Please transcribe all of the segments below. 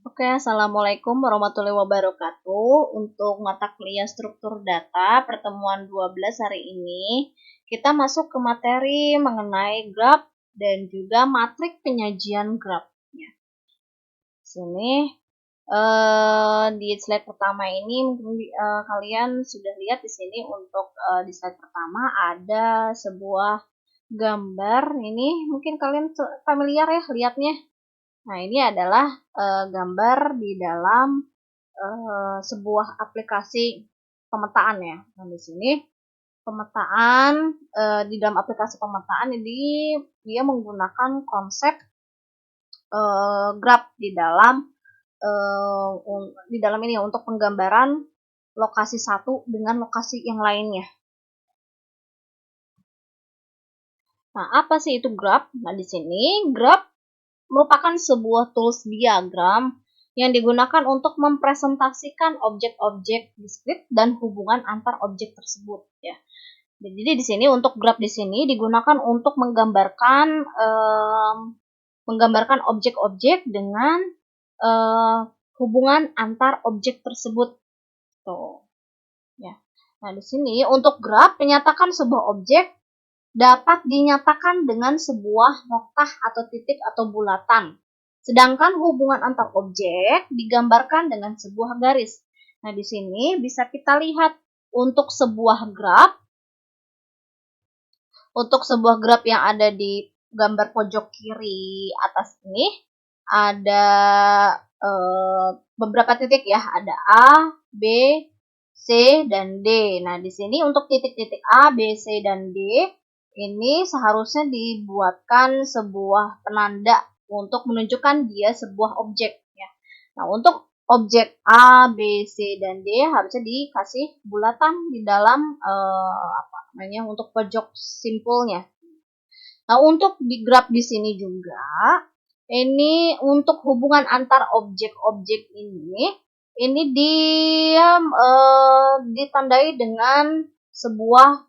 Oke, Assalamualaikum warahmatullahi wabarakatuh. Untuk mata kuliah struktur data pertemuan 12 hari ini, kita masuk ke materi mengenai graf dan juga matrik penyajian graf. Ya. Sini di slide pertama ini mungkin kalian sudah lihat di sini untuk di slide pertama ada sebuah gambar. Ini mungkin kalian familiar ya lihatnya. Nah, ini adalah gambar di dalam sebuah aplikasi pemetaan ya. Nah, di sini pemetaan di dalam aplikasi pemetaan ini dia menggunakan konsep graph di dalam ini ya, untuk penggambaran lokasi satu dengan lokasi yang lainnya. Nah, apa sih itu graph? Nah, di sini graph merupakan sebuah tools diagram yang digunakan untuk mempresentasikan objek-objek diskrit dan hubungan antar objek tersebut ya. Jadi di sini untuk graph di sini digunakan untuk menggambarkan objek-objek dengan hubungan antar objek tersebut. Tuh. Ya. Nah, di sini untuk graph menyatakan sebuah objek dapat dinyatakan dengan sebuah noktah atau titik atau bulatan. Sedangkan hubungan antar objek digambarkan dengan sebuah garis. Nah, di sini bisa kita lihat untuk sebuah graf yang ada di gambar pojok kiri atas ini ada beberapa titik ya, ada A, B, C, dan D. Nah, di sini untuk titik-titik A, B, C, dan D ini seharusnya dibuatkan sebuah penanda untuk menunjukkan dia sebuah objek ya. Nah, untuk objek A, B, C, dan D harusnya dikasih bulatan di dalam untuk pojok simpulnya. Nah, untuk di graf di sini juga ini untuk hubungan antar objek-objek ini dia ditandai dengan sebuah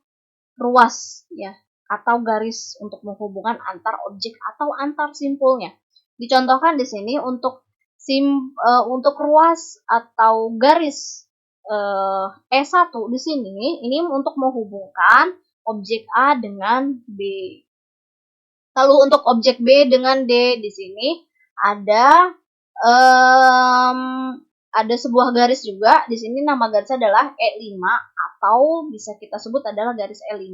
ruas ya atau garis untuk menghubungkan antar objek atau antar simpulnya. Dicontohkan di sini untuk untuk ruas atau garis E1 di sini ini untuk menghubungkan objek A dengan B. Lalu untuk objek B dengan D di sini ada sebuah garis juga. Di sini nama garisnya adalah E5 atau bisa kita sebut adalah garis E5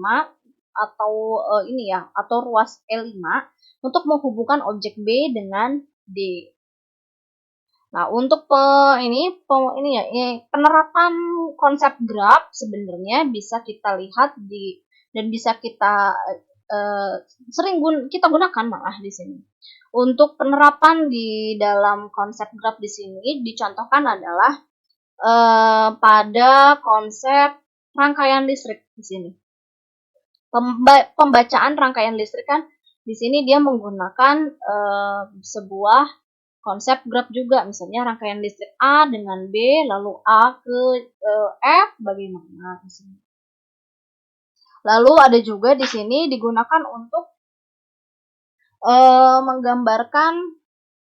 atau atau ruas E5 untuk menghubungkan objek B dengan D. Nah, untuk penerapan konsep graf sebenarnya bisa kita lihat dan bisa kita sering kita gunakan malah di sini. Untuk penerapan di dalam konsep graf di sini dicontohkan adalah pada konsep rangkaian listrik di sini. Pembacaan rangkaian listrik kan di sini dia menggunakan sebuah konsep graf juga, misalnya rangkaian listrik A dengan B, lalu A ke F, bagaimana di sini. Lalu ada juga di sini digunakan untuk menggambarkan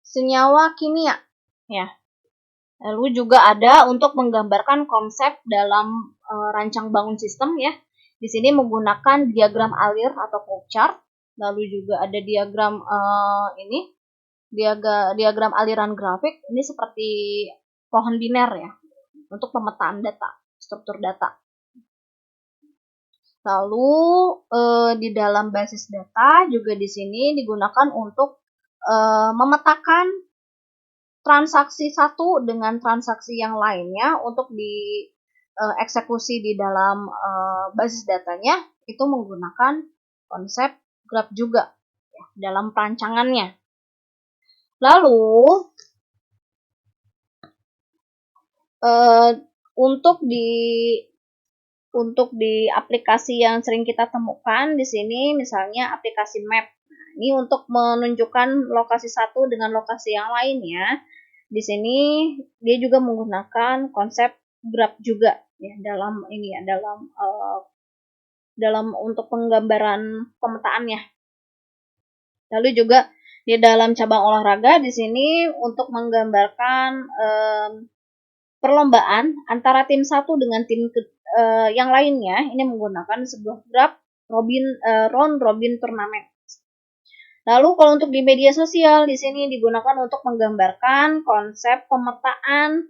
senyawa kimia, ya. Lalu juga ada untuk menggambarkan konsep dalam rancang bangun sistem, ya. Di sini menggunakan diagram alir atau flowchart. Lalu juga ada diagram diagram aliran grafik. Ini seperti pohon biner ya, untuk pemetaan data, struktur data. Lalu di dalam basis data juga di sini digunakan untuk memetakan transaksi satu dengan transaksi yang lainnya untuk dieksekusi di dalam basis datanya itu menggunakan konsep graf juga ya, dalam perancangannya. Lalu untuk di aplikasi yang sering kita temukan di sini misalnya aplikasi map. Nah, ini untuk menunjukkan lokasi satu dengan lokasi yang lainnya. Di sini dia juga menggunakan konsep graph juga ya dalam untuk penggambaran pemetaannya. Lalu juga Di dalam cabang olahraga di sini untuk menggambarkan perlombaan antara tim satu dengan tim yang lainnya, ini menggunakan sebuah graf round robin turnamen. Lalu kalau untuk di media sosial di sini digunakan untuk menggambarkan konsep pemetaan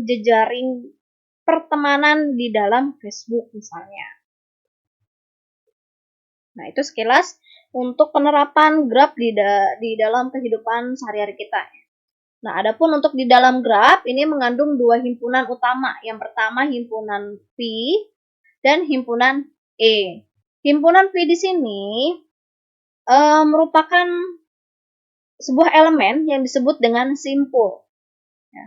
jejaring pertemanan di dalam Facebook misalnya. Nah, itu sekilas untuk penerapan graf di dalam kehidupan sehari-hari kita. Nah, adapun untuk di dalam graf ini mengandung dua himpunan utama. Yang pertama himpunan P dan himpunan E. Himpunan P di sini merupakan sebuah elemen yang disebut dengan simpul. Ya.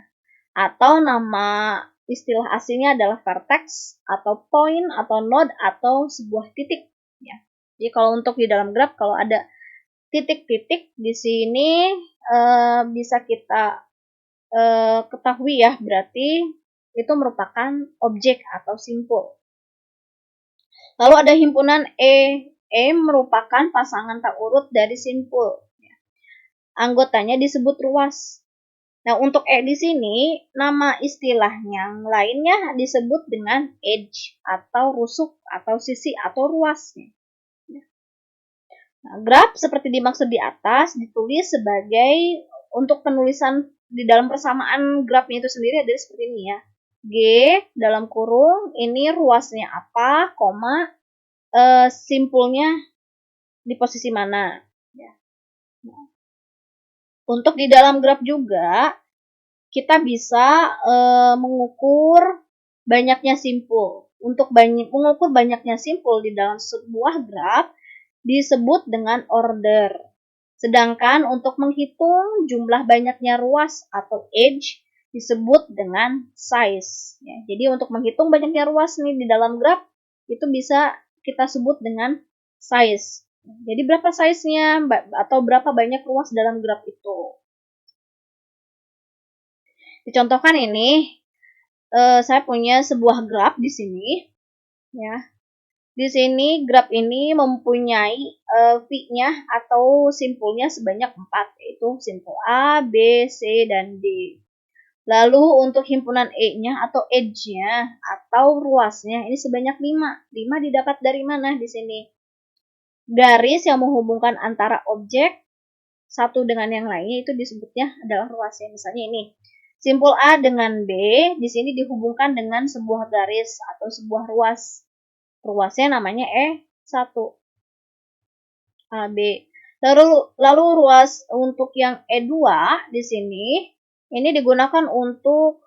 Atau nama istilah aslinya adalah vertex atau point atau node atau sebuah titik. Ya. Jadi kalau untuk di dalam graf kalau ada titik-titik di sini bisa kita ketahui ya, berarti itu merupakan objek atau simpul. Lalu ada himpunan E. E merupakan pasangan tak urut dari simpul. Anggotanya disebut ruas. Nah, untuk E di sini, nama istilah yang lainnya disebut dengan edge atau rusuk atau sisi atau ruasnya. Nah, graf seperti dimaksud di atas ditulis sebagai untuk penulisan di dalam persamaan grafnya itu sendiri adalah seperti ini ya. G dalam kurung ini ruasnya apa, koma simpulnya di posisi mana. Ya. Nah, untuk di dalam graf juga kita bisa mengukur banyaknya simpul. Untuk mengukur banyaknya simpul di dalam sebuah graf disebut dengan order. Sedangkan untuk menghitung jumlah banyaknya ruas atau edge disebut dengan size. Ya, jadi untuk menghitung banyaknya ruas nih di dalam graf itu bisa kita sebut dengan size. Jadi berapa size-nya atau berapa banyak ruas dalam graf itu. Dicontohkan ini, saya punya sebuah graf di sini, ya. Di sini graf ini mempunyai V-nya atau simpulnya sebanyak 4, yaitu simpul A, B, C, dan D. Lalu untuk himpunan E-nya atau edge-nya atau ruasnya ini sebanyak 5. 5 didapat dari mana di sini? Garis yang menghubungkan antara objek satu dengan yang lainnya itu disebutnya adalah ruasnya. Misalnya ini. Simpul A dengan B di sini dihubungkan dengan sebuah garis atau sebuah ruas. Ruasnya namanya E1. AB. Lalu ruas untuk yang E2 di sini ini digunakan untuk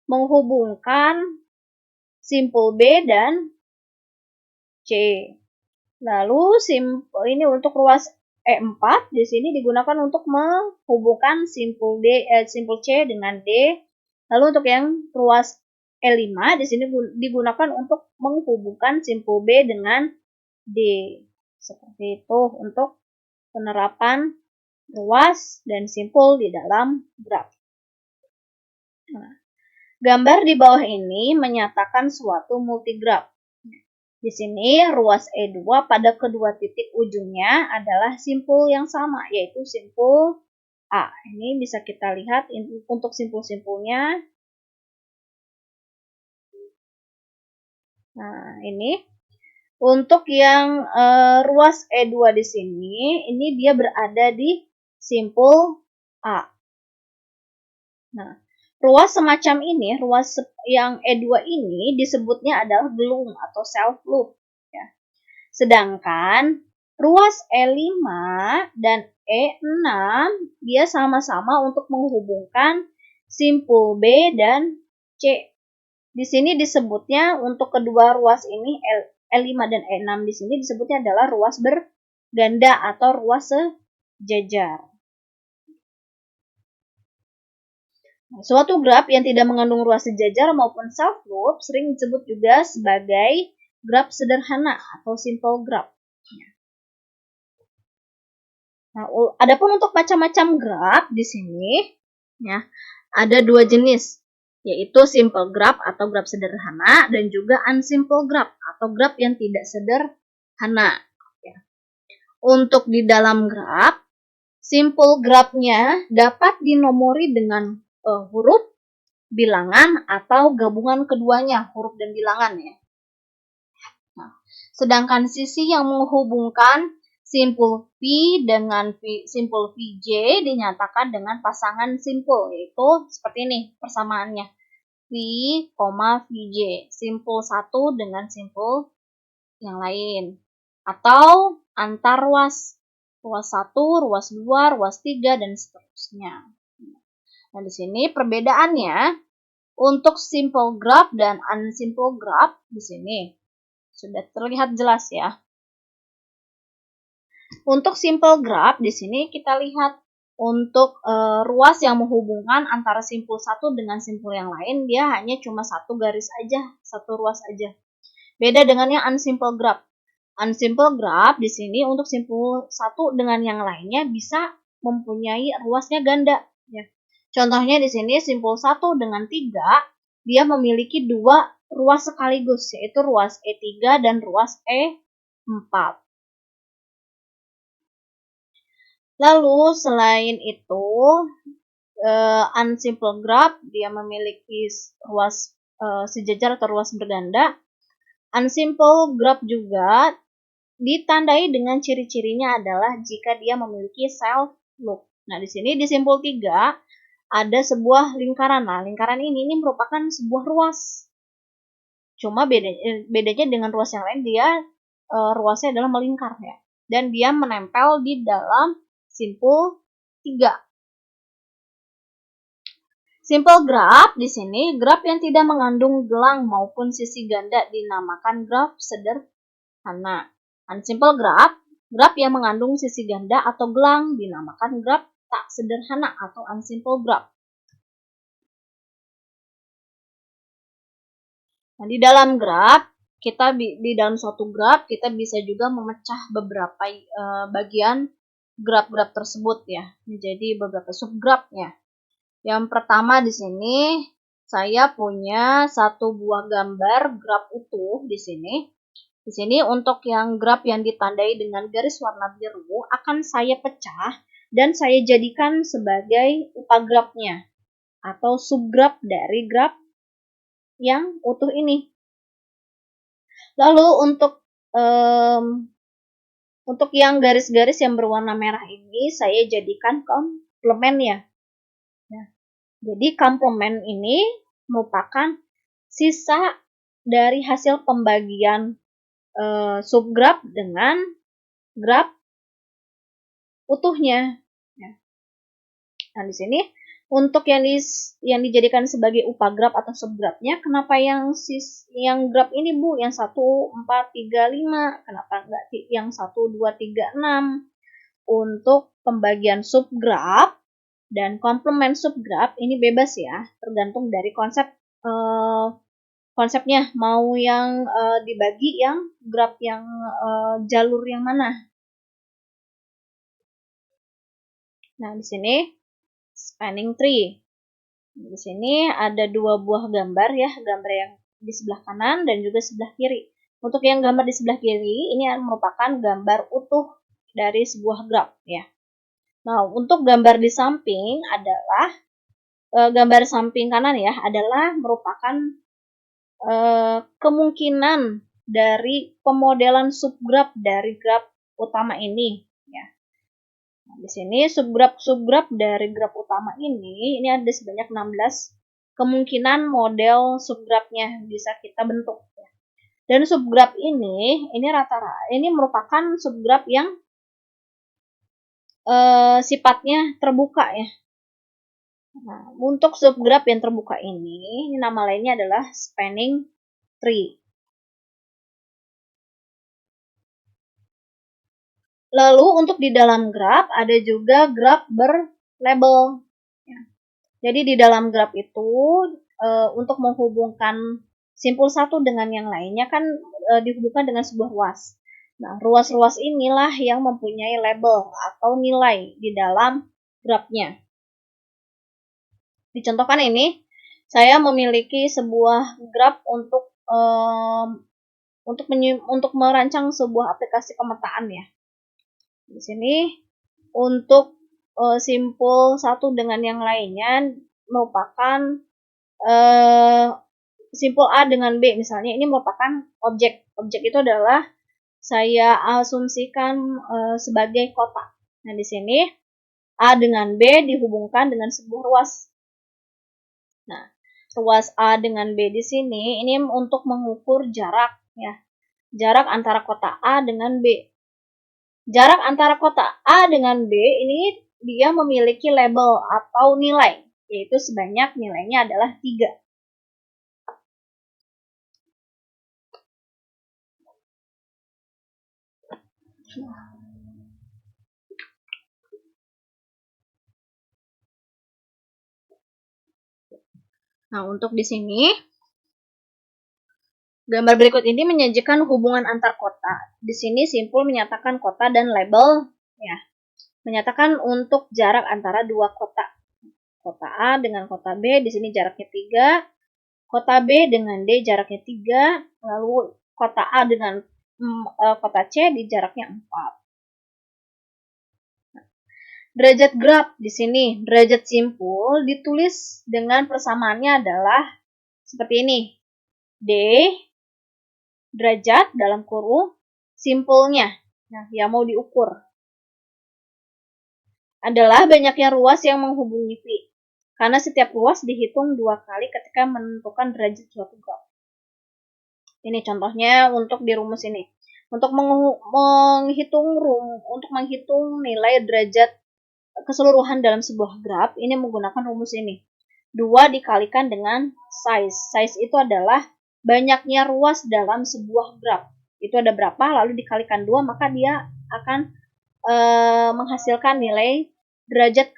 menghubungkan simpul B dan C. Lalu ini untuk ruas E4 di sini digunakan untuk menghubungkan simpul C dengan D. Lalu untuk yang ruas E5 di sini digunakan untuk menghubungkan simpul B dengan D. Seperti itu untuk penerapan ruas dan simpul di dalam graf. Nah, gambar di bawah ini menyatakan suatu multigraf. Di sini ruas E2 pada kedua titik ujungnya adalah simpul yang sama, yaitu simpul A. Ini bisa kita lihat untuk simpul-simpulnya. Nah, ini untuk yang ruas E2 di sini, ini dia berada di simpul A. Nah, ruas semacam ini, ruas yang E2 ini disebutnya adalah gelung atau self loop. Ya. Sedangkan ruas E5 dan E6 dia sama-sama untuk menghubungkan simpul B dan C. Di sini disebutnya untuk kedua ruas ini E5 dan E6 di sini disebutnya adalah ruas berganda atau ruas sejajar. Suatu graf yang tidak mengandung ruas sejajar maupun self loop sering disebut juga sebagai graf sederhana atau simple graph. Nah, adapun untuk macam-macam graf di sini, ya, ada dua jenis, yaitu simple graph atau graf sederhana dan juga unsimple graph atau graf yang tidak sederhana. sederhana. Untuk di dalam graf, simpul grafnya dapat dinomori dengan huruf, bilangan, atau gabungan keduanya, huruf dan bilangan ya. Nah, sedangkan sisi yang menghubungkan simpul V dengan simpul Vj dinyatakan dengan pasangan simpul, yaitu seperti ini persamaannya. V, Vj, simpul satu dengan simpul yang lain. Atau antar ruas. Ruas 1, ruas 2, ruas 3, dan seterusnya. Nah, di sini perbedaannya untuk simple graph dan unsimple graph di sini sudah terlihat jelas ya. Untuk simple graph di sini kita lihat untuk ruas yang menghubungkan antara simpul satu dengan simpul yang lain, dia hanya cuma satu garis aja, satu ruas aja. Beda dengan yang unsimple graph. Unsimple graph di sini untuk simpul satu dengan yang lainnya bisa mempunyai ruasnya ganda. Ya. Contohnya di sini simpul 1 dengan 3, dia memiliki dua ruas sekaligus, yaitu ruas E3 dan ruas E4. Lalu selain itu, unsimple graph dia memiliki ruas sejajar atau ruas berganda. Unsimple graph juga ditandai dengan ciri-cirinya adalah jika dia memiliki self loop. Nah, di sini di simpul 3 ada sebuah lingkaran. Nah, lingkaran ini merupakan sebuah ruas. Cuma bedanya dengan ruas yang lain, dia ruasnya adalah melingkar ya. Dan dia menempel di dalam simpul 3. Simple graph di sini, graph yang tidak mengandung gelang maupun sisi ganda dinamakan graph sederhana. Unsimple graph, graph yang mengandung sisi ganda atau gelang dinamakan graph tak sederhana atau unsimple graph. Nah, di dalam graph, di dalam suatu graph kita bisa juga memecah beberapa bagian graph-graph tersebut ya menjadi beberapa subgraph-nya. Yang pertama di sini saya punya satu buah gambar graph utuh di sini. Di sini untuk yang graph yang ditandai dengan garis warna biru akan saya pecah dan saya jadikan sebagai upagrafnya atau subgraph dari graph yang utuh ini. Lalu untuk yang garis-garis yang berwarna merah ini saya jadikan komplement ya. Jadi komplement ini merupakan sisa dari hasil pembagian subgraph dengan graph utuhnya. Nah, di sini untuk yang dijadikan sebagai upagraph atau subgraphnya, kenapa yang graph ini Bu, yang 1, 4, 3, 5, kenapa enggak yang 1, 2, 3, 6? Untuk pembagian subgraph dan komplement subgraph ini bebas ya, tergantung dari konsepnya, mau yang dibagi yang graph yang jalur yang mana. Nah, di sini spanning tree. Di sini ada dua buah gambar ya, gambar yang di sebelah kanan dan juga sebelah kiri. Untuk yang gambar di sebelah kiri ini merupakan gambar utuh dari sebuah graph ya. Nah, untuk gambar di samping adalah gambar samping kanan ya, adalah merupakan kemungkinan dari pemodelan subgraph dari graph utama ini ya. Nah, di sini subgraph dari graph utama ini ada sebanyak 16 kemungkinan model subgraphnya bisa kita bentuk ya. Dan subgraph ini rata-rata ini merupakan subgraph yang sifatnya terbuka ya. Nah, untuk subgraph yang terbuka ini nama lainnya adalah spanning tree. Lalu untuk di dalam graph ada juga graph berlabel. Ya. Jadi di dalam graph itu untuk menghubungkan simpul satu dengan yang lainnya kan dihubungkan dengan sebuah ruas. Nah, ruas-ruas inilah yang mempunyai label atau nilai di dalam graphnya. Dicontohkan ini, saya memiliki sebuah graph untuk untuk merancang sebuah aplikasi pemetaan ya. Di sini untuk simpul satu dengan yang lainnya merupakan simpul A dengan B misalnya, ini merupakan objek. Objek itu adalah saya asumsikan sebagai kota. Nah, di sini A dengan B dihubungkan dengan sebuah ruas. Nah, ruas A dengan B di sini ini untuk mengukur jarak ya. Jarak antara kota A dengan B. Jarak antara kota A dengan B ini dia memiliki label atau nilai, yaitu sebanyak nilainya adalah 3. Nah, untuk di sini gambar berikut ini menyajikan hubungan antar kota. Di sini simpul menyatakan kota dan label ya. Menyatakan untuk jarak antara dua kota. Kota A dengan kota B di sini jaraknya 3. Kota B dengan D jaraknya 3. Lalu kota A dengan kota C di jaraknya 4. Derajat graf di sini, derajat simpul ditulis dengan persamaannya adalah seperti ini. D derajat dalam kurung simpulnya. Nah, yang mau diukur adalah banyaknya ruas yang menghubungi V. Karena setiap ruas dihitung 2 kali ketika menentukan derajat suatu graf. Ini contohnya untuk di rumus ini. Untuk menghitung nilai derajat keseluruhan dalam sebuah graf, ini menggunakan rumus ini. 2 dikalikan dengan size. Size itu adalah banyaknya ruas dalam sebuah graf. Itu ada berapa, lalu dikalikan 2, maka dia akan menghasilkan nilai derajat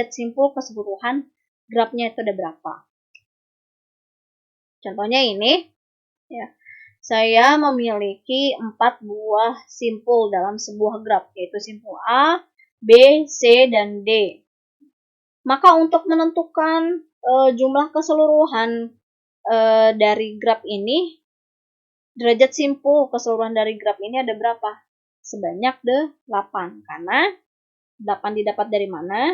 simpul keseluruhan grafnya itu ada berapa. Contohnya ini ya. Saya memiliki 4 buah simpul dalam sebuah graf, yaitu simpul A, B, C, dan D. Maka untuk menentukan jumlah keseluruhan dari graf ini, derajat simpul keseluruhan dari graf ini ada berapa? Sebanyak 8. Karena 8 didapat dari mana?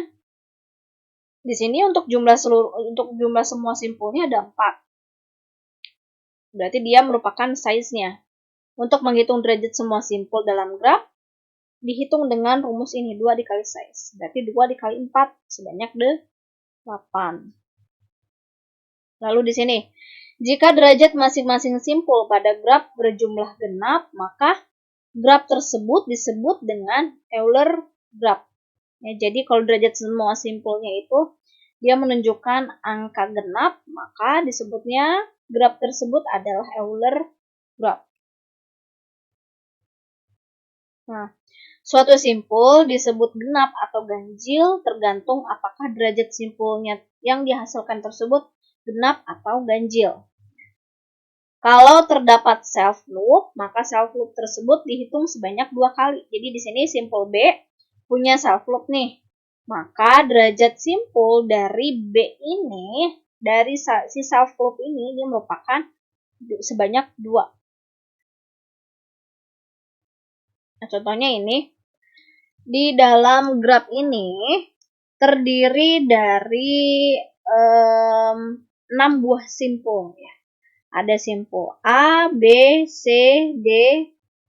Di sini untuk jumlah semua simpulnya ada 4. Berarti dia merupakan size-nya. Untuk menghitung derajat semua simpul dalam graf, dihitung dengan rumus ini, 2 dikali size. Berarti 2 dikali 4, sebanyak 8. Lalu di sini, jika derajat masing-masing simpul pada graf berjumlah genap, maka graf tersebut disebut dengan Euler graf. Ya, jadi kalau derajat semua simpulnya itu dia menunjukkan angka genap, maka disebutnya graf tersebut adalah Euler graf. Nah, suatu simpul disebut genap atau ganjil tergantung apakah derajat simpulnya yang dihasilkan tersebut genap atau ganjil. Kalau terdapat self loop, maka self loop tersebut dihitung sebanyak 2 kali. Jadi di sini simpul B punya self loop nih. Maka derajat simpul dari B ini, dari si self loop ini, dia merupakan sebanyak 2. Nah, contohnya ini. Di dalam graf ini terdiri dari 6 buah simpul ya. Ada simpul A, B, C, D,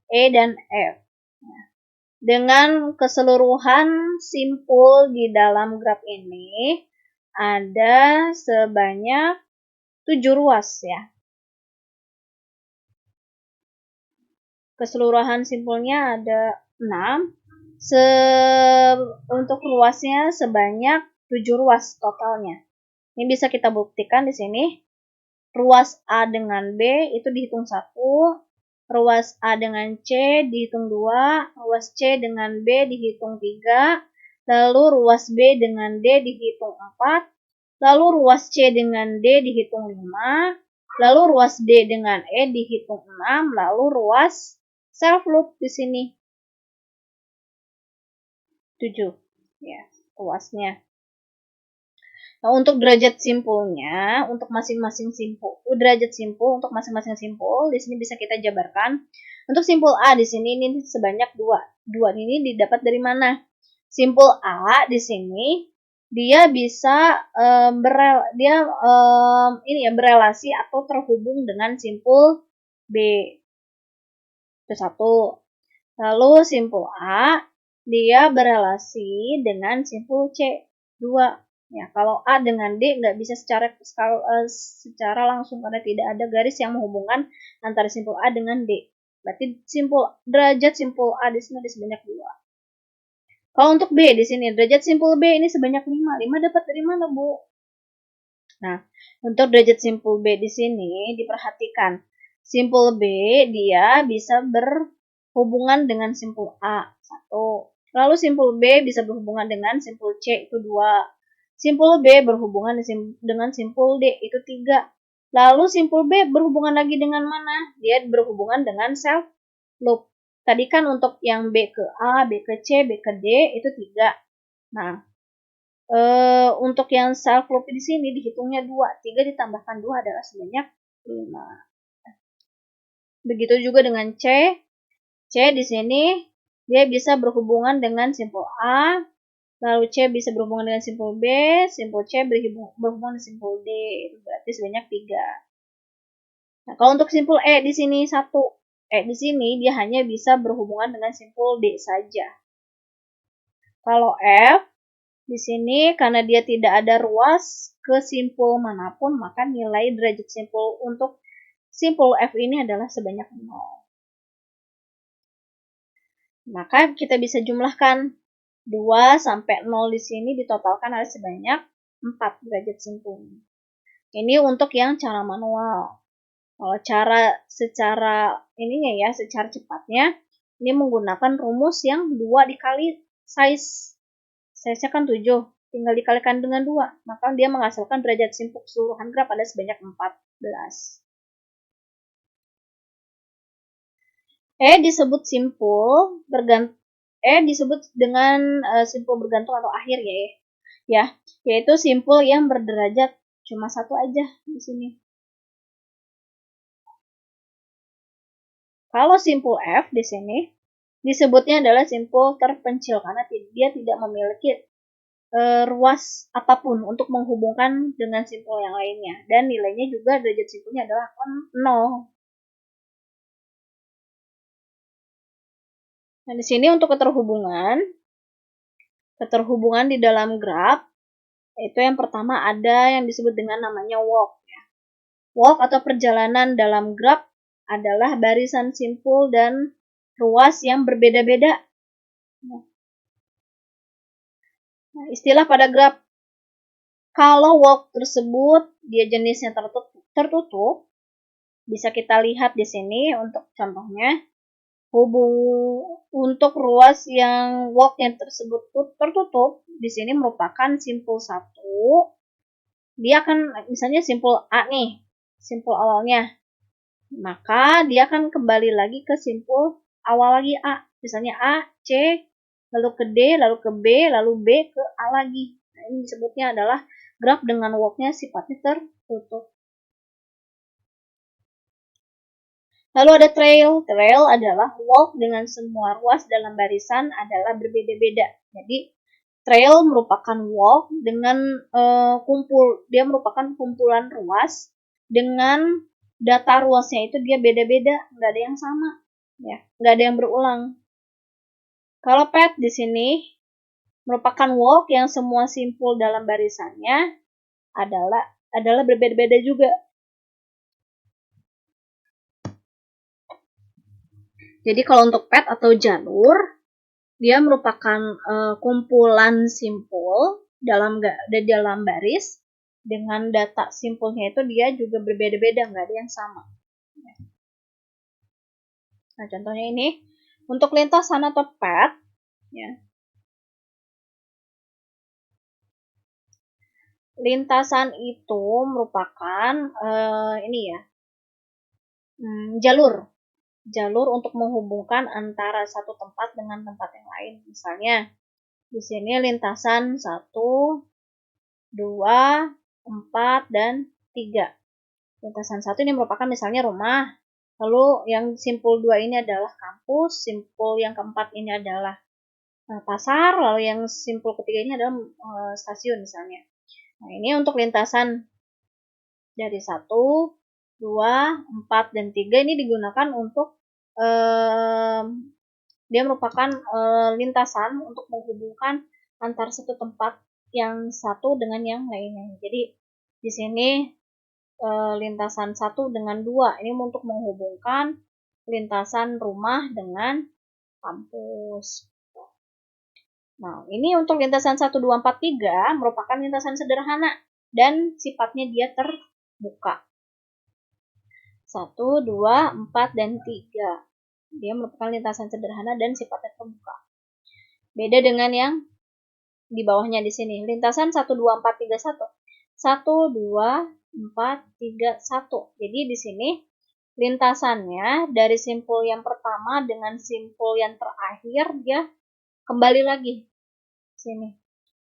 E, dan F. Dengan keseluruhan simpul di dalam graf ini ada sebanyak 7 ruas ya. Keseluruhan simpulnya ada 6. Untuk ruasnya sebanyak 7 ruas totalnya. Ini bisa kita buktikan di sini. Ruas A dengan B itu dihitung 1, ruas A dengan C dihitung 2, ruas C dengan B dihitung 3, lalu ruas B dengan D dihitung 4, lalu ruas C dengan D dihitung 5, lalu ruas D dengan E dihitung 6, lalu ruas self loop di sini 7 ya ruasnya. Nah, untuk derajat simpulnya, untuk masing-masing simpul, derajat simpul untuk masing-masing simpul di sini bisa kita jabarkan. Untuk simpul A di sini ini sebanyak 2. 2 ini didapat dari mana? Simpul A di sini dia bisa berelasi atau terhubung dengan simpul B. Itu satu. Lalu simpul A dia berelasi dengan simpul C. 2. Ya, kalau A dengan D nggak bisa secara langsung karena tidak ada garis yang menghubungkan antara simpul A dengan D. Berarti derajat simpul A di sini ada sebanyak 2. Kalau untuk B di sini derajat simpul B ini sebanyak 5. 5 dapat dari mana, Bu? Nah, untuk derajat simpul B di sini diperhatikan. Simpul B dia bisa berhubungan dengan simpul A. 1. Lalu simpul B bisa berhubungan dengan simpul C, itu 2. Simpul B berhubungan dengan simpul D, itu 3. Lalu simpul B berhubungan lagi dengan mana? Dia berhubungan dengan self loop. Tadi kan untuk yang B ke A, B ke C, B ke D itu 3. Nah, untuk yang self loop di sini dihitungnya 2. 3 ditambahkan 2 adalah sebanyak 5. Begitu juga dengan C. C di sini dia bisa berhubungan dengan simpul A, lalu C bisa berhubungan dengan simpul B, simpul C berhubungan dengan simpul D. Itu berarti sebanyak 3. Nah, kalau untuk simpul E di sini 1. E di sini dia hanya bisa berhubungan dengan simpul D saja. Kalau F di sini karena dia tidak ada ruas ke simpul manapun, maka nilai derajat simpul untuk simpul F ini adalah sebanyak 0. Maka kita bisa jumlahkan 2 sampai 0 di sini ditotalkan ada sebanyak 4 derajat simpul. Ini untuk yang cara manual. Kalau secara cepatnya, ini menggunakan rumus yang 2 dikali size-nya kan 7, tinggal dikalikan dengan 2, maka dia menghasilkan derajat simpul keseluruhan graf ada sebanyak 14. Disebut dengan simpul bergantung atau akhir yaitu simpul yang berderajat cuma 1 aja di sini. Kalau simpul F di sini disebutnya adalah simpul terpencil karena dia tidak memiliki ruas apapun untuk menghubungkan dengan simpul yang lainnya, dan nilainya juga derajat simpulnya adalah 0. Nah, di sini untuk keterhubungan di dalam graf, itu yang pertama ada yang disebut dengan namanya walk. Walk atau perjalanan dalam graf adalah barisan simpul dan ruas yang berbeda-beda. Nah, istilah pada graf, kalau walk tersebut dia jenisnya tertutup, bisa kita lihat di sini untuk contohnya. Untuk ruas yang walk-nya tersebut tertutup, di sini merupakan simpul 1. Dia akan misalnya simpul A nih, simpul awalnya. Maka dia akan kembali lagi ke simpul awal lagi A. Misalnya A, C, lalu ke D, lalu ke B, lalu B ke A lagi. Nah, ini disebutnya adalah graf dengan walk-nya sifatnya tertutup. Lalu ada trail. Trail adalah walk dengan semua ruas dalam barisan adalah berbeda-beda. Jadi trail merupakan walk dengan dia merupakan kumpulan ruas dengan data ruasnya itu dia beda-beda, nggak ada yang sama, ya, nggak ada yang berulang. Kalau path di sini merupakan walk yang semua simpul dalam barisannya adalah berbeda-beda juga. Jadi kalau untuk path atau jalur, dia merupakan kumpulan simpul dalam baris dengan data simpulnya itu dia juga berbeda-beda, nggak ada yang sama. Nah, contohnya ini untuk lintasan atau path, ya. Lintasan itu merupakan jalur untuk menghubungkan antara satu tempat dengan tempat yang lain. Misalnya di sini lintasan 1, 2, 4, dan 3. Lintasan 1 ini merupakan misalnya rumah. Lalu yang simpul 2 ini adalah kampus, simpul yang keempat ini adalah pasar, lalu yang simpul ketiga ini adalah stasiun misalnya. Nah, ini untuk lintasan dari 1, 2, 4, dan 3 ini digunakan untuk dia merupakan lintasan untuk menghubungkan antar satu tempat yang satu dengan yang lainnya. Jadi di sini lintasan 1 dengan 2 ini untuk menghubungkan lintasan rumah dengan kampus. Nah, ini untuk lintasan 1, 2, 4, 3 merupakan lintasan sederhana dan sifatnya dia terbuka. 1, 2, 4, dan 3. Dia merupakan lintasan sederhana dan sifatnya terbuka. Beda dengan yang di bawahnya di sini. Lintasan 1, 2, 4, 3, 1. 1, 2, 4, 3, 1. Jadi di sini lintasannya dari simpul yang pertama dengan simpul yang terakhir dia kembali lagi sini.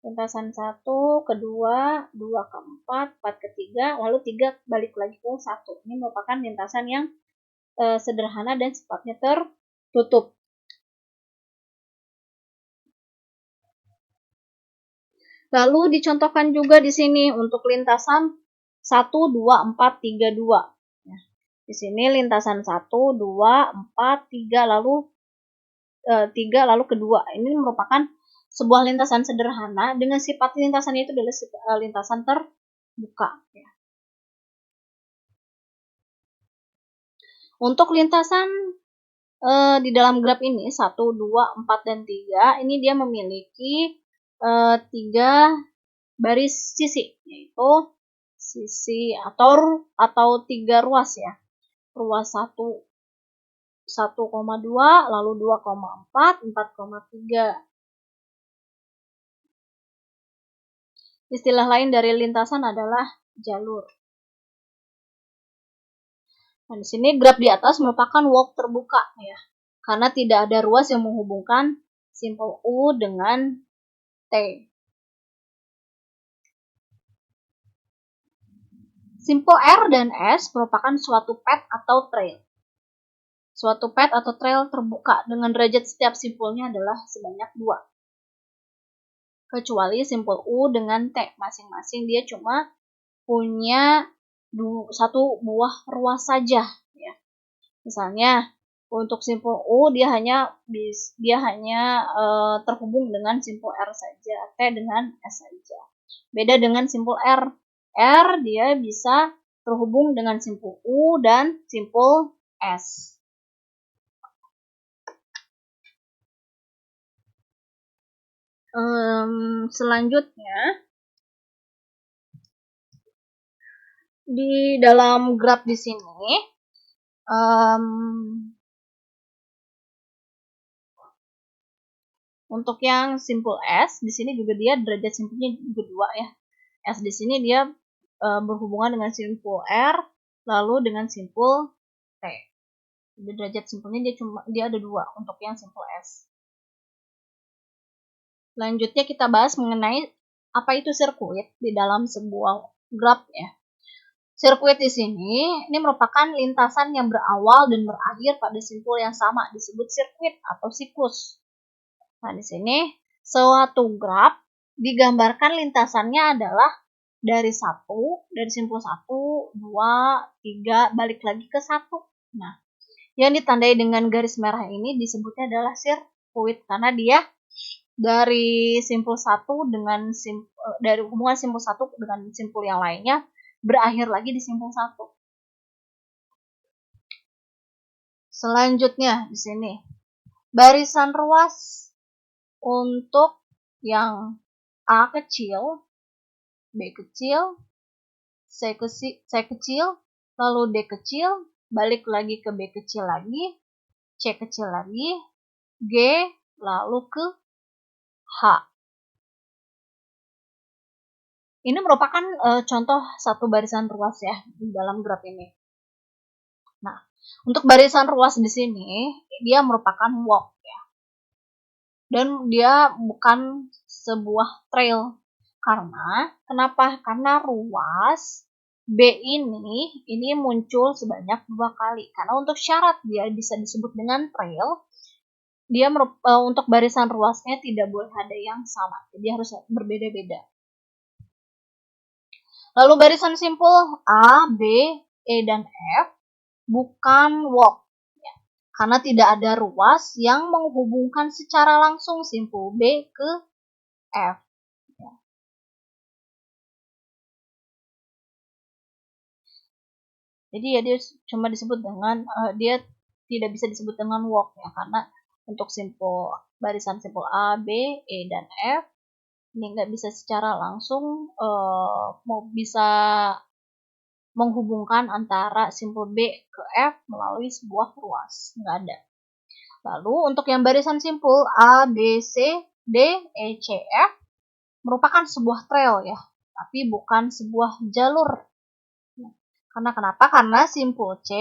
Lintasan 1 ke 2, 2 ke 4, 4 ke 3, lalu 3 balik lagi ke 1. Ini merupakan lintasan yang sederhana dan sifatnya tertutup. Lalu dicontohkan juga di sini untuk lintasan 1, 2, 4, 3, 2. Nah, di sini lintasan 1, 2, 4, 3, lalu 3, lalu kedua. Ini merupakan sebuah lintasan sederhana dengan sifat lintasannya itu adalah lintasan terbuka. Ya. Untuk lintasan di dalam graf ini 1, 2, 4, dan 3 ini dia memiliki 3 baris sisi, yaitu sisi atau 3 ruas ya. Ruas 1 1,2, lalu 2,4, 4,3. Istilah lain dari lintasan adalah jalur. Nah, di sini graf di atas merupakan walk terbuka ya. Karena tidak ada ruas yang menghubungkan simpul U dengan T. Simpul R dan S merupakan suatu path atau trail. Suatu path atau trail terbuka dengan derajat setiap simpulnya adalah sebanyak 2. Kecuali simpul U dengan T. Masing-masing dia cuma punya satu buah ruas saja. Ya. Misalnya untuk simpul U dia hanya terhubung dengan simpul R saja, T dengan S saja. Beda dengan simpul R. R dia bisa terhubung dengan simpul U dan simpul S. Selanjutnya di dalam graf di sini untuk yang simpul S di sini juga dia derajat simpulnya juga 2 ya. S di sini dia berhubungan dengan simpul R lalu dengan simpul T. Jadi derajat simpulnya dia ada 2 untuk yang simpul S. Selanjutnya kita bahas mengenai apa itu sirkuit di dalam sebuah graf ya. Sirkuit di sini ini merupakan lintasan yang berawal dan berakhir pada simpul yang sama disebut sirkuit atau siklus. Nah, di sini suatu graf digambarkan lintasannya adalah dari simpul 1, 2, 3 balik lagi ke 1. Nah, yang ditandai dengan garis merah ini disebutnya adalah sirkuit karena dia dari simpul 1 dengan dari hubungan simpul 1 dengan simpul yang lainnya berakhir lagi di simpul 1. Selanjutnya di sini barisan ruas untuk yang A kecil, B kecil, C kecil, lalu D kecil, balik lagi ke B kecil lagi, C kecil lagi, G, lalu ke H. Ini merupakan contoh satu barisan ruas ya di dalam graf ini. Nah, untuk barisan ruas di sini dia merupakan walk ya. Dan dia bukan sebuah trail Kenapa? Karena ruas B ini muncul sebanyak 2 kali. Karena untuk syarat dia bisa disebut dengan trail, dia untuk barisan ruasnya tidak boleh ada yang sama. Jadi harus berbeda-beda. Lalu barisan simpul A, B, E, dan F bukan walk. Ya. Karena tidak ada ruas yang menghubungkan secara langsung simpul B ke F. Jadi ya dia cuma disebut dengan dia tidak bisa disebut dengan walk ya, karena untuk simpul barisan simpul A, B, E, dan F ini nggak bisa secara langsung mau bisa menghubungkan antara simpul B ke F melalui sebuah ruas, nggak ada. Lalu untuk yang barisan simpul A, B, C, D, E, C, F merupakan sebuah trail ya, tapi bukan sebuah jalur. Karena kenapa? Karena simpul C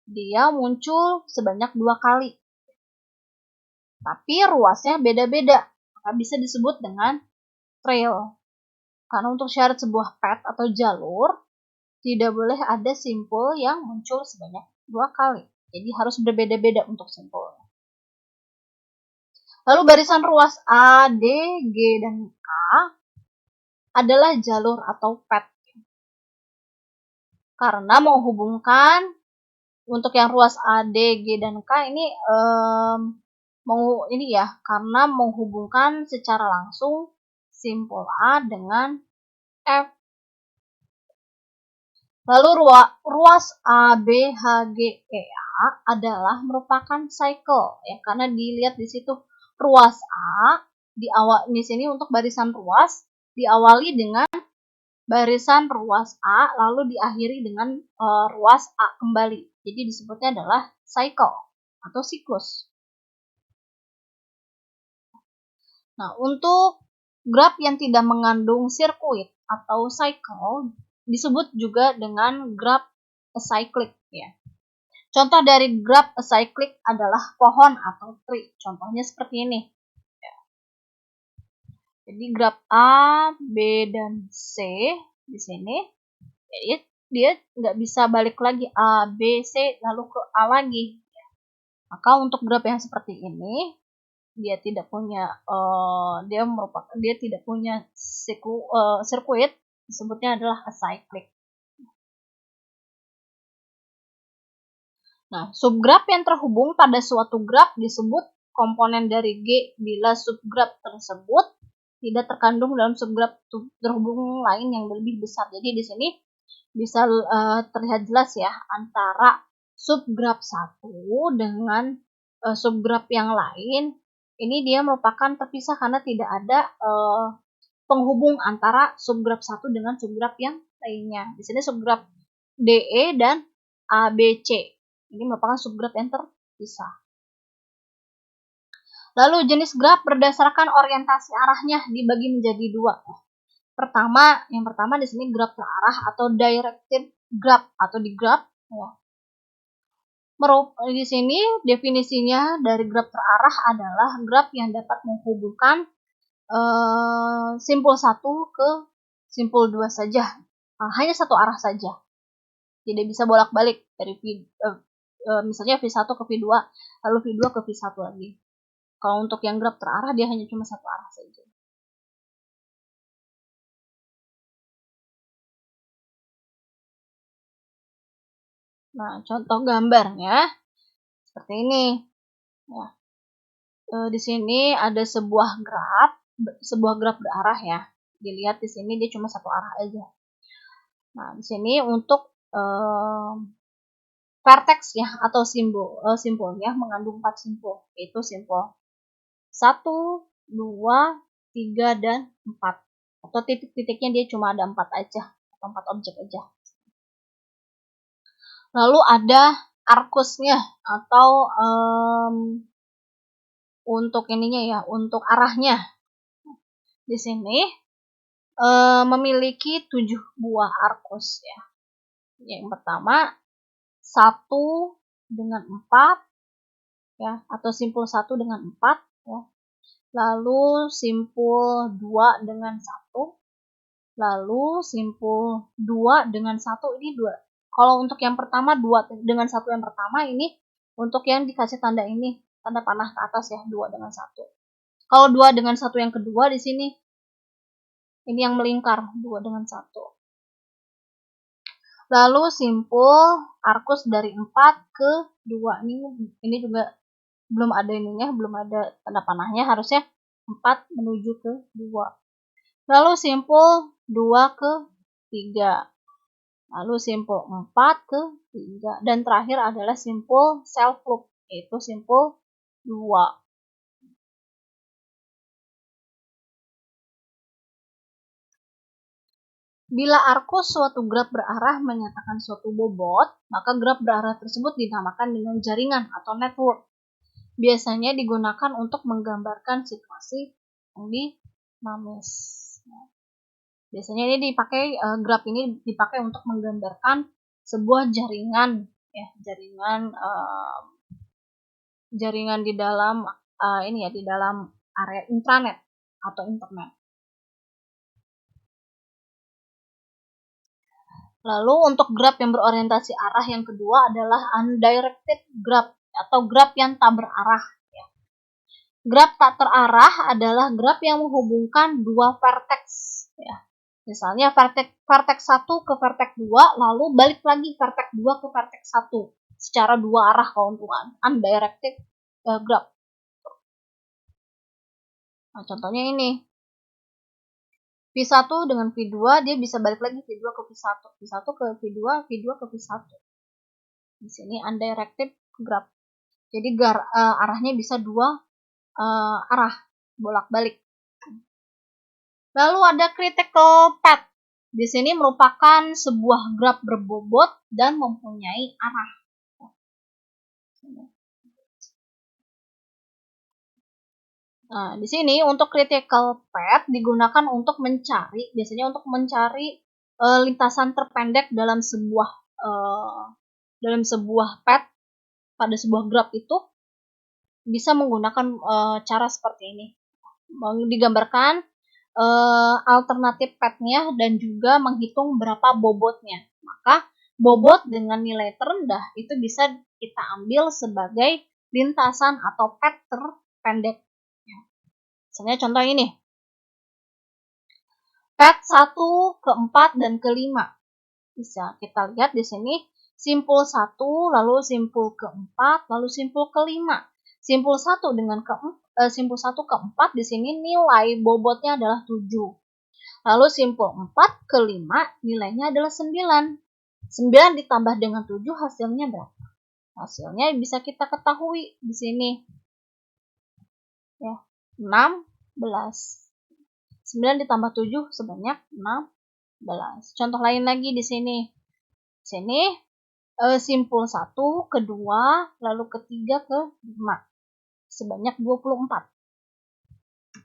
dia muncul sebanyak 2 kali. Tapi ruasnya beda-beda. Maka bisa disebut dengan trail. Karena untuk syarat sebuah path atau jalur, tidak boleh ada simpul yang muncul sebanyak 2 kali. Jadi harus berbeda-beda untuk simpulnya. Lalu barisan ruas A, D, G, dan K adalah jalur atau path. Karena menghubungkan untuk yang ruas A, D, G, dan K ini karena menghubungkan secara langsung simpul A dengan F. Lalu ruas A, B, H, G, E, A adalah merupakan cycle ya, karena dilihat di situ ruas A di sini untuk barisan ruas diawali dengan barisan ruas A lalu diakhiri dengan ruas A kembali. Jadi disebutnya adalah cycle atau siklus. Nah, untuk graf yang tidak mengandung sirkuit atau cycle disebut juga dengan graf acyclic ya. Contoh dari graf acyclic adalah pohon atau tree. Contohnya seperti ini. Jadi graf A, B, dan C di sini, jadi dia nggak bisa balik lagi A, B, C lalu ke A lagi. Maka untuk graf yang seperti ini dia tidak punya dia tidak punya sirkuit, disebutnya adalah acyclic. Nah, subgraf yang terhubung pada suatu graf disebut komponen dari G bila subgraf tersebut tidak terkandung dalam subgraf terhubung lain yang lebih besar. Jadi di sini bisa terlihat jelas ya antara subgraf satu dengan subgraf yang lain. Ini dia merupakan terpisah karena tidak ada penghubung antara subgraf satu dengan subgraf yang lainnya. Di sini subgraf DE dan ABC. Ini merupakan subgraf yang terpisah. Lalu jenis graf berdasarkan orientasi arahnya dibagi menjadi 2. Yang pertama di sini graf terarah atau directed graph atau di graph ya. Di sini definisinya dari graf terarah adalah graf yang dapat menghubungkan simpul 1 ke simpul 2 saja. Hanya satu arah saja. Tidak bisa bolak-balik dari misalnya V1 ke V2 lalu V2 ke V1 lagi. Kalau untuk yang graf terarah dia hanya cuma satu arah saja. Nah, contoh gambarnya seperti ini. Ya. Di sini ada sebuah graf berarah ya. Dilihat di sini dia cuma satu arah aja. Nah, di sini untuk vertex ya atau simpulnya mengandung 4 simpul, yaitu simpul 1, 2, 3, dan 4. Atau titik-titiknya dia cuma ada 4 aja, atau 4 objek aja. Lalu ada arkusnya atau untuk ininya ya, untuk arahnya. Di sini memiliki 7 buah arkus ya. Yang pertama 1 dengan 4 ya, atau simpul 1 dengan 4 ya. lalu simpul 2 dengan 1, lalu simpul 2 dengan 1, ini 2. Kalau untuk yang pertama 2 dengan 1 yang pertama, ini untuk yang dikasih tanda ini, tanda panah ke atas ya, 2 dengan 1. Kalau 2 dengan 1 yang kedua di sini, ini yang melingkar, 2 dengan 1. Lalu simpul arkus dari 4 ke 2, ini juga belum ada ininya, belum ada tanda panahnya, harusnya 4 menuju ke 2. Lalu simpul 2 ke 3. Lalu simpul 4 ke 3. Dan terakhir adalah simpul self loop, yaitu simpul 2. Bila arkus suatu graf berarah menyatakan suatu bobot, maka graf berarah tersebut dinamakan dengan jaringan atau network. Biasanya digunakan untuk menggambarkan situasi yang dinamis. Biasanya ini dipakai, graf ini dipakai untuk menggambarkan sebuah jaringan, ya, jaringan di dalam di dalam area intranet atau internet. Lalu untuk graf yang berorientasi arah yang kedua adalah undirected graph atau graf yang tak berarah. Ya. Graf tak terarah adalah graf yang menghubungkan dua vertex. Ya. Misalnya vertex 1 ke vertex 2, lalu balik lagi vertex 2 ke vertex 1 secara dua arah kalau untuk undirected graph. Nah, contohnya ini. V1 dengan V2, dia bisa balik lagi V2 ke V1, V1 ke V2, V2 ke V1. Di sini undirected graph. Jadi arahnya bisa dua arah, bolak-balik. Lalu ada critical path. Di sini merupakan sebuah graf berbobot dan mempunyai arah. Nah, di sini untuk critical path digunakan untuk mencari, biasanya untuk mencari lintasan terpendek dalam sebuah path pada sebuah graf itu bisa menggunakan cara seperti ini. Digambarkan alternatif path-nya dan juga menghitung berapa bobotnya. Maka bobot dengan nilai terendah itu bisa kita ambil sebagai lintasan atau path terpendek. Misalnya contoh ini. Path 1 ke 4 dan ke 5. Bisa kita lihat di sini simpul 1, lalu simpul ke 4, lalu simpul ke 5. Simpul 1 simpul 1 ke 4 di sini nilai bobotnya adalah 7. Lalu simpul 4 ke 5 nilainya adalah 9. 9 ditambah dengan 7 hasilnya berapa? Hasilnya bisa kita ketahui di sini. Ya, 16. 9 ditambah 7 sebanyak 16. Contoh lain lagi di sini. Sini simpul 1 ke 2, lalu ke 3 ke 5. Sebanyak 24.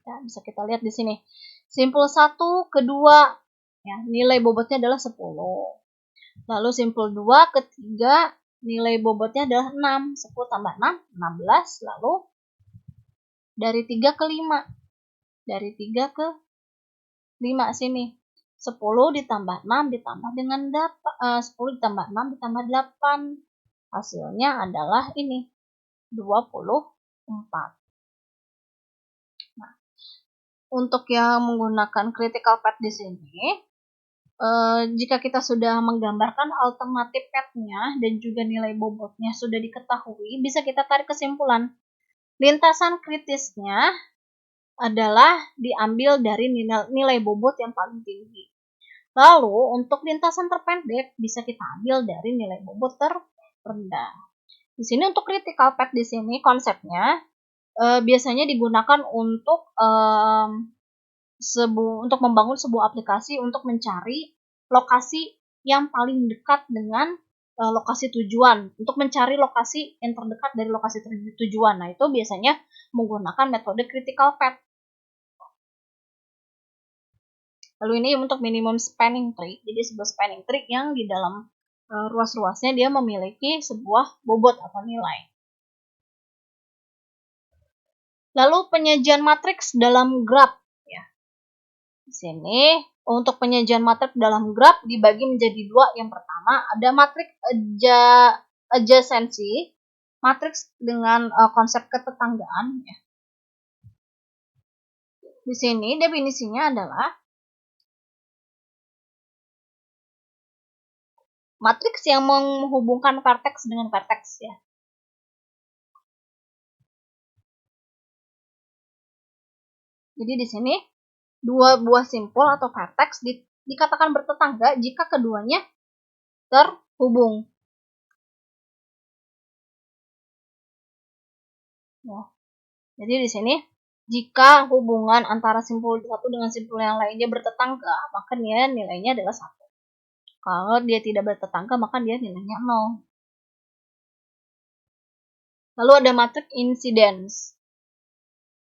Ya, bisa kita lihat di sini. Simpul 1 ke 2, ya, nilai bobotnya adalah 10. Lalu simpul 2 ke 3, nilai bobotnya adalah 6. 10 tambah 6, 16. Lalu dari 3 ke 5. Dari 3 ke 5 sini. 10 ditambah 6 ditambah dengan 10 ditambah 6 ditambah 8. Hasilnya adalah ini. 24. Nah, untuk yang menggunakan critical path di sini, jika kita sudah menggambarkan alternatif path-nya dan juga nilai bobotnya sudah diketahui, bisa kita tarik kesimpulan. Lintasan kritisnya adalah diambil dari nilai bobot yang paling tinggi. Lalu untuk lintasan terpendek bisa kita ambil dari nilai bobot terendah. Di sini untuk critical path di sini konsepnya biasanya digunakan untuk untuk membangun sebuah aplikasi untuk mencari lokasi yang paling dekat dengan lokasi tujuan, untuk mencari lokasi yang terdekat dari lokasi tujuan. Nah, itu biasanya menggunakan metode critical path. Lalu ini untuk minimum spanning tree. Jadi sebuah spanning tree yang di dalam ruas-ruasnya dia memiliki sebuah bobot atau nilai. Lalu penyajian matriks dalam graf ya. Di sini untuk penyajian matriks dalam graf dibagi menjadi dua. Yang pertama ada matriks adjacency, matriks dengan konsep ketetanggaan ya. Di sini definisinya adalah matriks yang menghubungkan vertex dengan vertex ya. Jadi di sini dua buah simpul atau vertex dikatakan bertetangga jika keduanya terhubung. Ya. Jadi di sini jika hubungan antara simpul satu dengan simpul yang lainnya bertetangga, maka dia nilainya adalah 1. Kalau dia tidak bertetangga, maka dia nilainya 0. Lalu ada matriks incidence.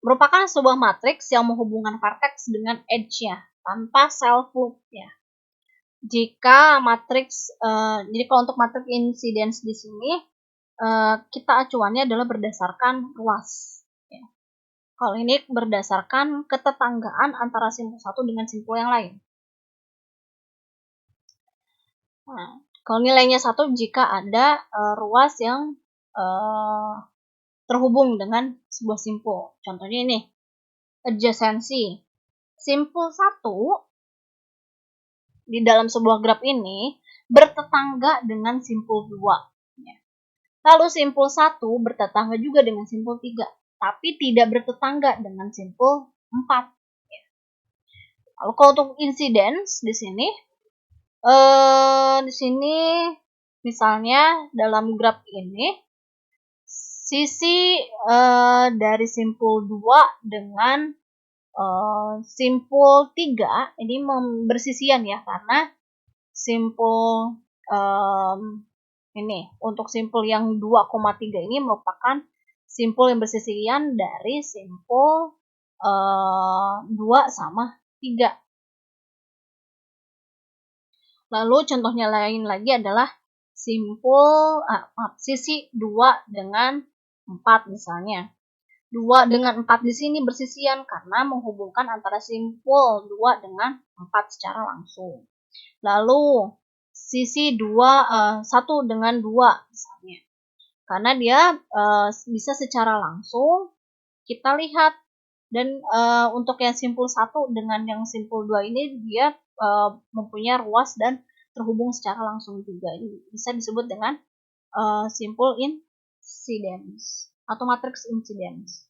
Merupakan sebuah matriks yang menghubungkan vertex dengan edge-nya tanpa self loop ya. Jika matriks jadi kalau untuk matriks incidence di sini kita acuannya adalah berdasarkan ruas ya. Kalau ini berdasarkan ketetanggaan antara simpul satu dengan simpul yang lain. Nah, kalau nilainya 1 jika ada ruas yang terhubung dengan sebuah simpul. Contohnya ini, adjacency. Simpul 1 di dalam sebuah graf ini bertetangga dengan simpul 2. Ya. Lalu simpul 1 bertetangga juga dengan simpul 3, tapi tidak bertetangga dengan simpul 4. Ya. Lalu kalau untuk incidence di sini misalnya dalam graf ini sisi dari simpul 2 dengan simpul 3 ini bersisian ya, karena simpul ini untuk simpul yang 2,3 ini merupakan simpul yang bersisian dari simpul 2 sama 3. Lalu contohnya lain lagi adalah simpul sisi 2 dengan 4 misalnya. 2 dengan 4 di sini bersisian karena menghubungkan antara simpul 2 dengan 4 secara langsung. Lalu sisi 1 dengan 2 misalnya. Karena dia bisa secara langsung kita lihat. Dan untuk yang simpul 1 dengan yang simpul 2 ini dia mempunyai ruas dan terhubung secara langsung juga. Bisa disebut dengan simpul incidence atau matriks incidence.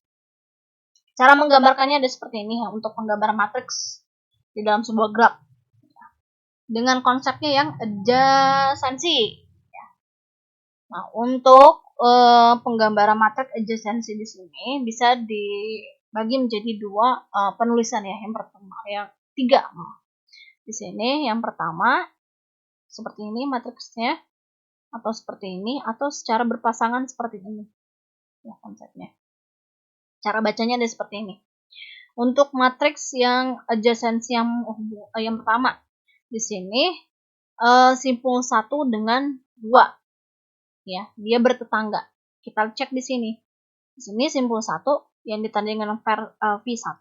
Cara menggambarkannya ada seperti ini ya, untuk penggambaran matriks di dalam sebuah graf dengan konsepnya yang adjacency. Nah, untuk penggambaran matriks adjacency di sini bisa dibagi menjadi dua penulisan ya. Yang pertama, yang 3. Di sini yang pertama seperti ini matriksnya, atau seperti ini, atau secara berpasangan seperti ini ya konsepnya. Cara bacanya ada seperti ini. Untuk matriks yang adjacency yang pertama di sini simpul 1 dengan 2 ya, dia bertetangga. Kita cek di sini. Di sini simpul 1 yang ditandai dengan V1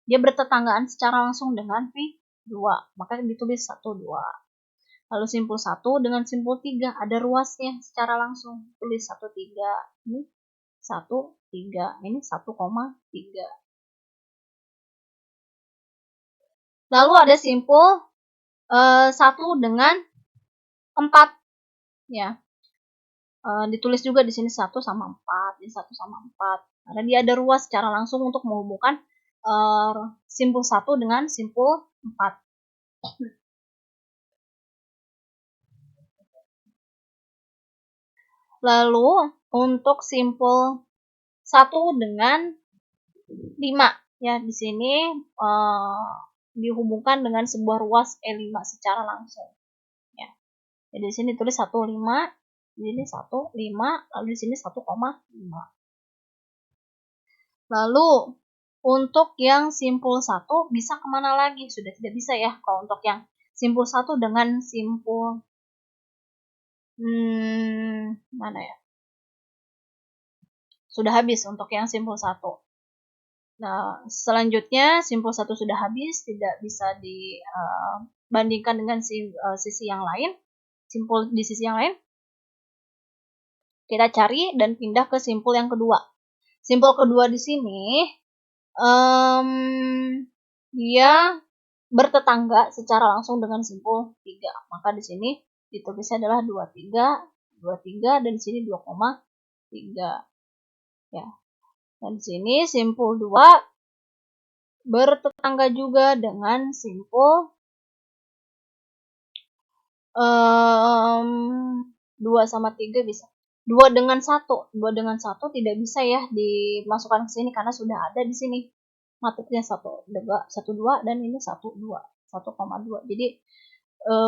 dia bertetanggaan secara langsung dengan V2, maka ditulis 1, 2. Lalu simpul 1 dengan simpul 3 ada ruasnya secara langsung, tulis 1, 3. Ini 1, 3. Ini 1,3. Lalu ada simpul 1 dengan 4 ya. Ditulis juga di sini 1 sama 4, ini 1 sama 4. Karena dia ada ruas secara langsung untuk menghubungkan simpul 1 dengan simpul 4. Lalu untuk simpul 1 dengan 5 ya, di sini dihubungkan dengan sebuah ruas E5 secara langsung ya. Jadi di sini tulis 1, 5, di sini 1, 5, lalu di sini 1,5. Lalu untuk yang simpul 1 bisa kemana lagi? Sudah tidak bisa ya. Kalau untuk yang simpul 1 dengan simpul mana ya? Sudah habis untuk yang simpul 1. Nah, selanjutnya simpul 1 sudah habis, tidak bisa dibandingkan dengan sisi yang lain, simpul di sisi yang lain. Kita cari dan pindah ke simpul yang kedua. Simpul kedua di sini dia bertetangga secara langsung dengan simpul 3. Maka di sini ditulisnya adalah 23 dan di sini 2,3. Ya. Dan di sini simpul 2 bertetangga juga dengan simpul 2 sama 3 bisa. 2 dengan 1 tidak bisa ya dimasukkan ke sini karena sudah ada di sini. Matriksnya 1, 2 dan ini 1,2. Jadi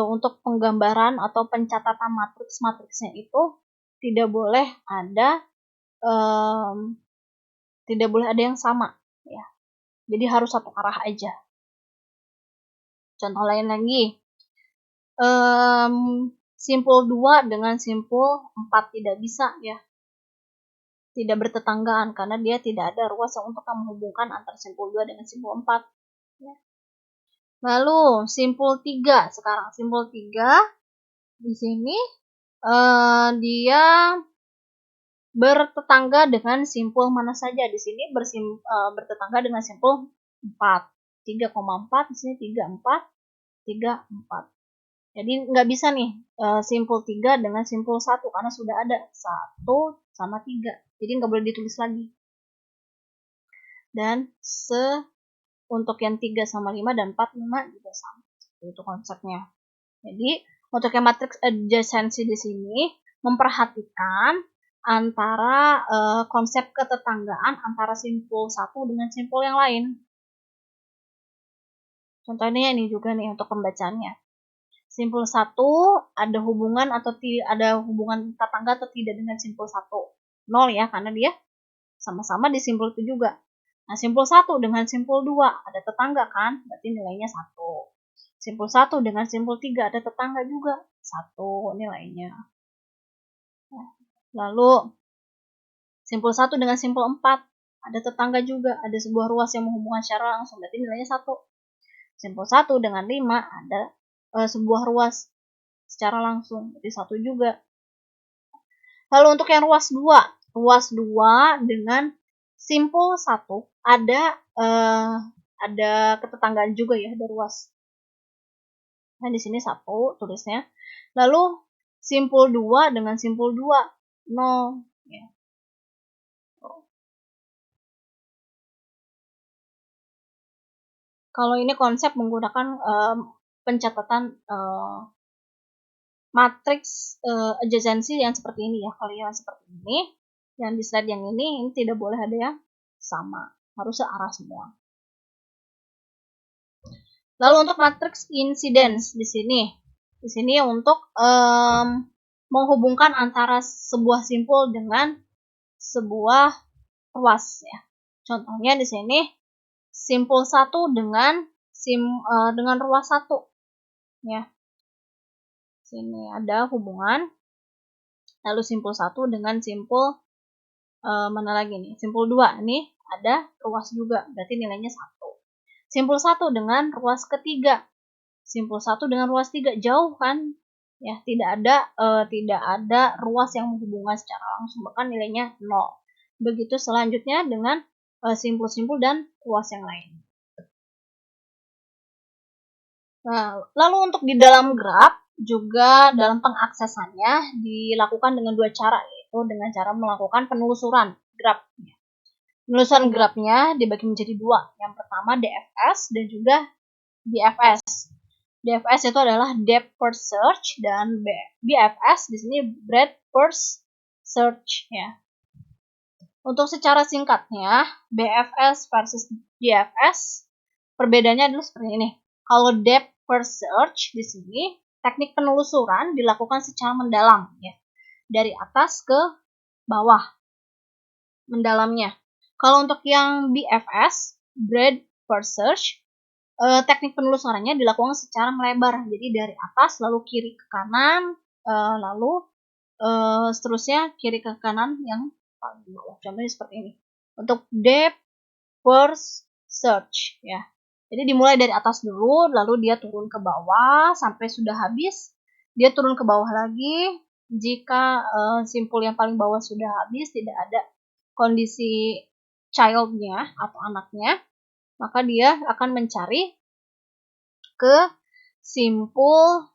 untuk penggambaran atau pencatatan matriksnya itu tidak boleh ada yang sama ya. Jadi harus satu arah aja. Contoh lain lagi. Simpul 2 dengan simpul 4 tidak bisa ya. Tidak bertetanggaan karena dia tidak ada ruas yang untuk menghubungkan antara simpul 2 dengan simpul 4. Ya. Lalu simpul 3 sekarang. Simpul 3 di sini dia bertetangga dengan simpul mana saja. Di sini bertetangga dengan simpul 4. 3,4 di sini 3,4. Jadi nggak bisa nih simpul 3 dengan simpul 1 karena sudah ada 1 sama 3. Jadi nggak boleh ditulis lagi. Dan untuk yang 3 sama 5 dan 4, 5 juga sama. Itu konsepnya. Jadi untuk yang matriks adjacency di sini memperhatikan antara konsep ketetanggaan antara simpul 1 dengan simpul yang lain. Contohnya ini juga nih untuk pembacaannya. Simpul 1 ada hubungan atau ada hubungan tetangga atau tidak dengan simpul 1. 0 ya, karena dia sama-sama di simpul itu juga. Nah, simpul 1 dengan simpul 2 ada tetangga kan, berarti nilainya 1. Simpul 1 dengan simpul 3 ada tetangga juga, 1 nilainya. Lalu, simpul 1 dengan simpul 4 ada tetangga juga, ada sebuah ruas yang menghubungkan secara langsung, berarti nilainya 1. Simpul 1 dengan 5 ada sebuah ruas secara langsung, jadi 1 juga. Lalu untuk yang ruas 2 dengan simpul 1 ada ketetanggaan juga ya, ada ruas. Nah, di sini 1 tulisnya. Lalu simpul 2 dengan simpul 2 0 ya. Kalau ini konsep menggunakan pencatatan matriks adjacency yang seperti ini ya. Kalau yang seperti ini, yang di slide yang ini tidak boleh ada yang sama, harus searah semua. Lalu untuk matriks incidence di sini untuk menghubungkan antara sebuah simpul dengan sebuah ruas ya. Contohnya di sini simpul 1 dengan ruas 1 ya. Sini ada hubungan. Lalu simpul 1 dengan simpul mana lagi nih? Simpul 2 ini ada ruas juga, berarti nilainya 1. Simpul 1 dengan ruas ketiga. Simpul 1 dengan ruas 3 jauh kan? Ya, tidak ada ruas yang menghubungkan secara langsung, bahkan nilainya 0. Begitu selanjutnya dengan simpul-simpul dan ruas yang lain. Nah, lalu untuk di dalam graf juga dalam pengaksesannya dilakukan dengan 2 cara, yaitu dengan cara melakukan penelusuran graf. Penelusuran grafnya dibagi menjadi 2. Yang pertama DFS dan juga BFS. DFS itu adalah depth first search dan BFS di sini breadth first search ya. Untuk secara singkatnya, BFS versus DFS perbedaannya adalah seperti ini. Kalau depth first search di sini teknik penelusuran dilakukan secara mendalam ya. Dari atas ke bawah mendalamnya. Kalau untuk yang BFS, breadth first search, teknik penelusurannya dilakukan secara melebar. Jadi dari atas lalu kiri ke kanan, lalu seterusnya kiri ke kanan yang paling bawah. Contohnya seperti ini. Untuk depth first search ya. Jadi dimulai dari atas dulu, lalu dia turun ke bawah sampai sudah habis, dia turun ke bawah lagi. Jika simpul yang paling bawah sudah habis, tidak ada kondisi childnya atau anaknya, maka dia akan mencari ke simpul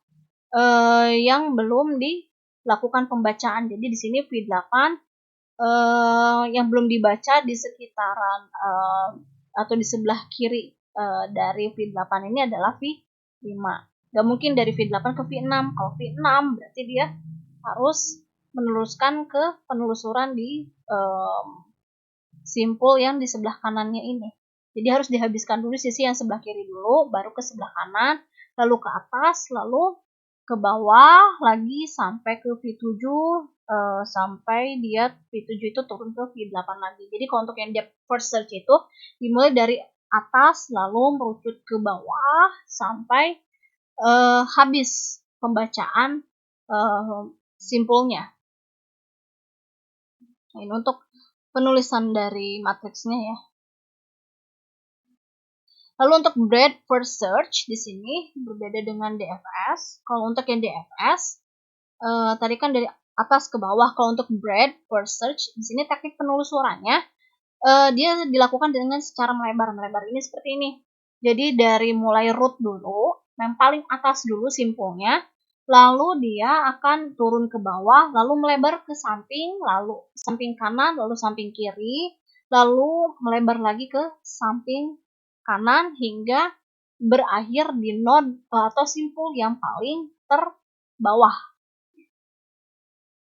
yang belum dilakukan pembacaan. Jadi di sini V8 yang belum dibaca di sekitaran atau di sebelah kiri dari V8 ini adalah V5. Gak mungkin dari V8 ke V6. Kalau V6 berarti dia harus meneruskan ke penelusuran di simpul yang di sebelah kanannya ini. Jadi harus dihabiskan dulu sisi yang sebelah kiri dulu, baru ke sebelah kanan, lalu ke atas, lalu ke bawah lagi sampai ke V7, sampai dia V7 itu turun ke V8 lagi. Jadi kalau untuk yang depth first search itu dimulai dari atas lalu merucut ke bawah sampai habis pembacaan simpulnya. Nah, ini untuk penulisan dari matriksnya ya. Lalu untuk breadth first search di sini berbeda dengan DFS. Kalau untuk yang DFS tadi kan dari atas ke bawah. Kalau untuk breadth first search di sini teknik penelusurannya dia dilakukan dengan secara melebar ini seperti ini. Jadi dari mulai root dulu, yang paling atas dulu simpulnya, lalu dia akan turun ke bawah, lalu melebar ke samping, lalu samping kanan, lalu samping kiri, lalu melebar lagi ke samping kanan hingga berakhir di node atau simpul yang paling terbawah.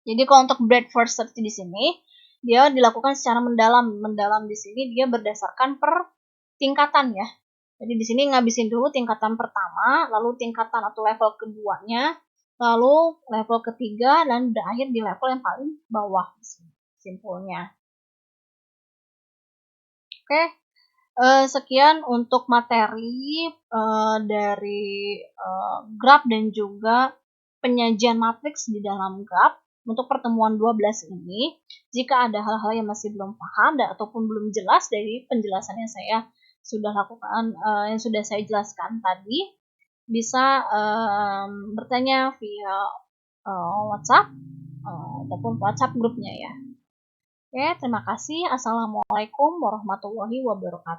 Jadi kalau untuk breadth first search di sini dia dilakukan secara mendalam. Mendalam di sini dia berdasarkan per tingkatan ya. Jadi di sini ngabisin dulu tingkatan pertama, lalu tingkatan atau level keduanya, lalu level ketiga dan berakhir di level yang paling bawah simpulnya. Oke. Sekian untuk materi dari graph dan juga penyajian matriks di dalam graph untuk pertemuan 12 ini. Jika ada hal-hal yang masih belum paham dan ataupun belum jelas dari penjelasan yang saya sudah lakukan, yang sudah saya jelaskan tadi, bisa bertanya via WhatsApp ataupun WhatsApp grupnya ya. Oke, terima kasih. Assalamualaikum warahmatullahi wabarakatuh.